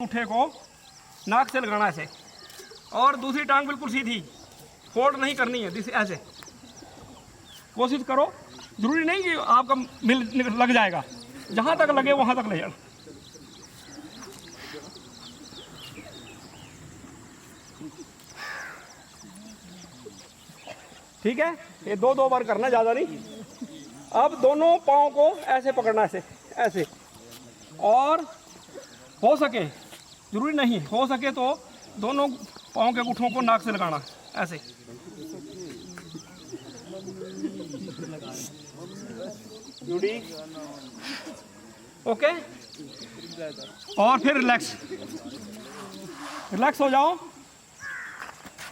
अंगूठे को नाक से लगाना ऐसे, और दूसरी टांग बिल्कुल सीधी, फोल्ड नहीं करनी है। दिस ऐसे कोशिश करो, जरूरी नहीं कि आपका मिल लग जाएगा, जहाँ तक लगे वहाँ तक ले जाना। ठीक है, ये दो बार करना, ज़्यादा नहीं। अब दोनों पाँव को ऐसे पकड़ना, ऐसे ऐसे, और हो सके, जरूरी नहीं, हो सके तो दोनों पाँव के अंगूठों को नाक से लगाना ऐसे। ओके, और फिर रिलैक्स हो जाओ।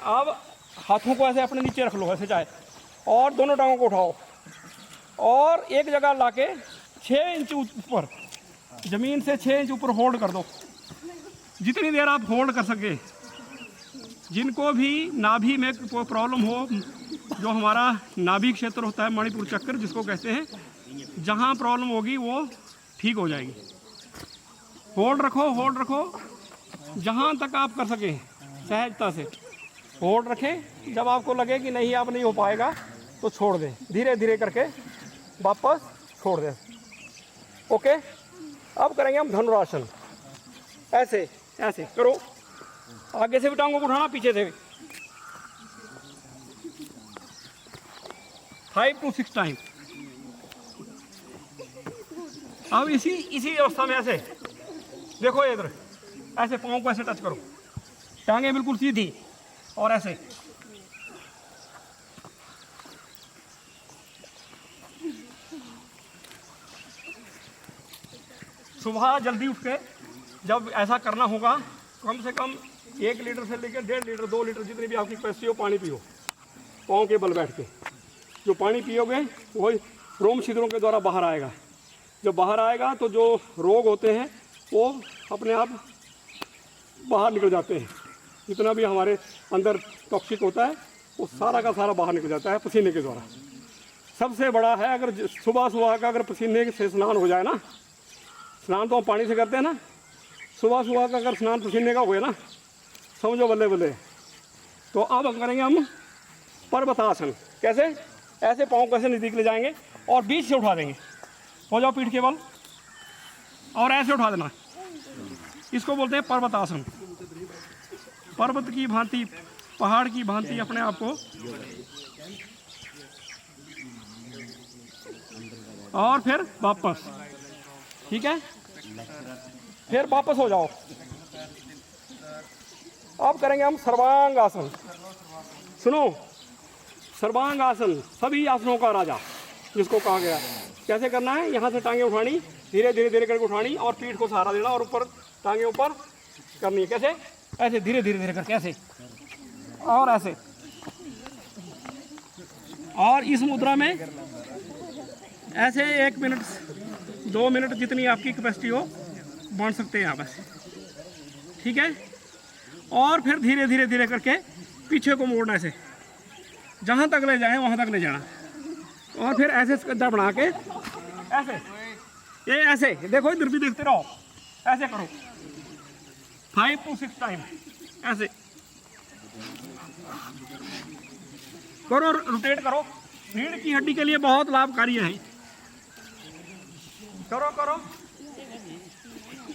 अब हाथों को ऐसे अपने नीचे रख लो, ऐसे चाहे, और दोनों टांगों को उठाओ और एक जगह लाके 6 इंच ऊपर, ज़मीन से 6 इंच ऊपर होल्ड कर दो, जितनी देर आप होल्ड कर सके। जिनको भी नाभि में कोई प्रॉब्लम हो, जो हमारा नाभि क्षेत्र होता है, मणिपुर चक्र जिसको कहते हैं, जहाँ प्रॉब्लम होगी वो ठीक हो जाएगी। होल्ड रखो, जहाँ तक आप कर सकें सहजता से होल्ड रखें। जब आपको लगे कि नहीं, आप नहीं हो पाएगा, तो छोड़ दें, धीरे धीरे करके वापस छोड़ दें। ओके, अब करेंगे हम धनुरासन। ऐसे ऐसे करो, आगे से भी टांगों को उठाना, पीछे से भी 5 to 6 टाइम। अब इसी अवस्था में ऐसे देखो, इधर ऐसे पाँव को ऐसे टच करो, टांगे बिल्कुल सीधी, और ऐसे सुबह जल्दी उठ के जब ऐसा करना होगा, कम से कम 1 लीटर से लेकर 1.5 लीटर 2 लीटर जितनी भी आपकी कैपेसिटी हो पानी पियो, पाँव के बल बैठ के। जो पानी पियोगे वही रोम छिद्रों के द्वारा बाहर आएगा। जब बाहर आएगा तो जो रोग होते हैं वो अपने आप बाहर निकल जाते हैं। जितना भी हमारे अंदर टॉक्सिक होता है वो सारा का सारा बाहर निकल जाता है पसीने के द्वारा। सबसे बड़ा है, अगर सुबह का अगर पसीने से स्नान हो जाए ना, स्नान तो हम पानी से करते हैं ना, सुबह का अगर स्नान पसीने का हुए ना, समझो बल्ले बल्ले। तो अब करेंगे हम पर्वतासन। कैसे? ऐसे पाँव कैसे नज़दीक ले जाएंगे और बीच से उठा देंगे। हो जाओ पीठ के बल, और ऐसे उठा देना। इसको बोलते हैं पर्वतासन। पर्वत की भांति, पहाड़ की भांति अपने आप को, और फिर वापस। ठीक है, फिर वापस हो जाओ। अब करेंगे हम सर्वांग आसन। सुनो, सर्वांग आसन सभी आसनों का राजा जिसको कहा गया। कैसे करना है? यहाँ से टांगे उठानी, धीरे धीरे करके उठानी, और पीठ को सहारा देना, और ऊपर टांगे ऊपर करनी है। कैसे? ऐसे धीरे धीरे करके, ऐसे और ऐसे। और इस मुद्रा में ऐसे 1 मिनट 2 मिनट जितनी आपकी कैपेसिटी हो बांध सकते हैं आप ऐसे। ठीक है, और फिर धीरे धीरे करके पीछे को मोड़ना, ऐसे जहाँ तक ले जाए वहाँ तक ले जाना, और फिर ऐसे गद्दा बना के ऐसे, ये ऐसे देखो, इधर भी देखते रहो, ऐसे करो 5 to 6 टाइम। ऐसे करो, रोटेट करो, रीढ़ की हड्डी के लिए बहुत लाभकारी है। करो करो,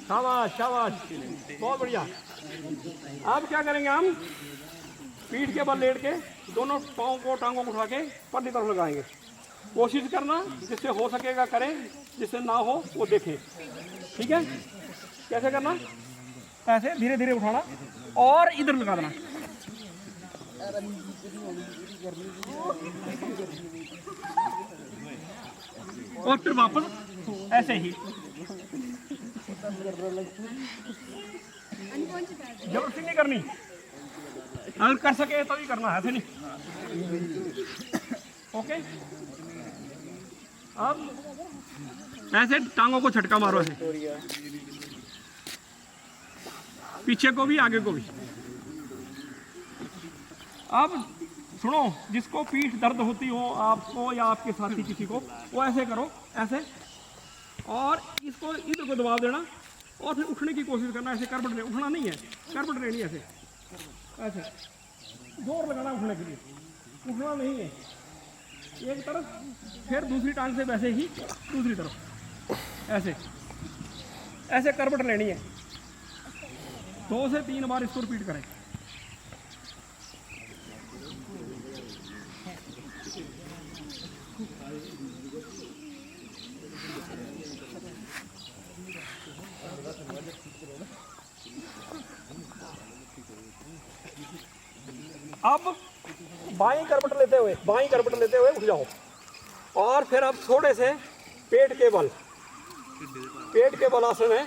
शाबाश शाबाश, बहुत बढ़िया। अब क्या करेंगे हम? पीठ के बल लेट के दोनों पाँव को, टांगों को उठा के परली तरफ लगाएंगे। कोशिश करना जिससे हो सकेगा करें, जिससे ना हो वो देखें। ठीक है, कैसे करना? ऐसे धीरे धीरे उठाना और इधर लगा देना। और फिर वापस ऐसे ही। जबरदस्ती नहीं करनी, अगर कर सके तो ही करना है, ऐसे नहीं। ओके, अब ऐसे टांगों को झटका मारो, ऐसे पीछे को भी आगे को भी। अब सुनो, जिसको पीठ दर्द होती हो, आपको या आपके साथी किसी को, वो ऐसे करो, ऐसे, और इसको इधर को दबा देना और फिर उठने की कोशिश करना, ऐसे करवट ले, उठना नहीं है, करवट लेनी है ऐसे, ऐसे जोर लगाना उठने के लिए, उठना नहीं है, एक तरफ फिर दूसरी टांग से वैसे ही दूसरी तरफ, ऐसे ऐसे करवट लेनी है। 2 से 3 बार इसको रिपीट करें। अब बाईं करवट लेते हुए उठ जाओ, और फिर अब थोड़े से पेट के बल आसन है,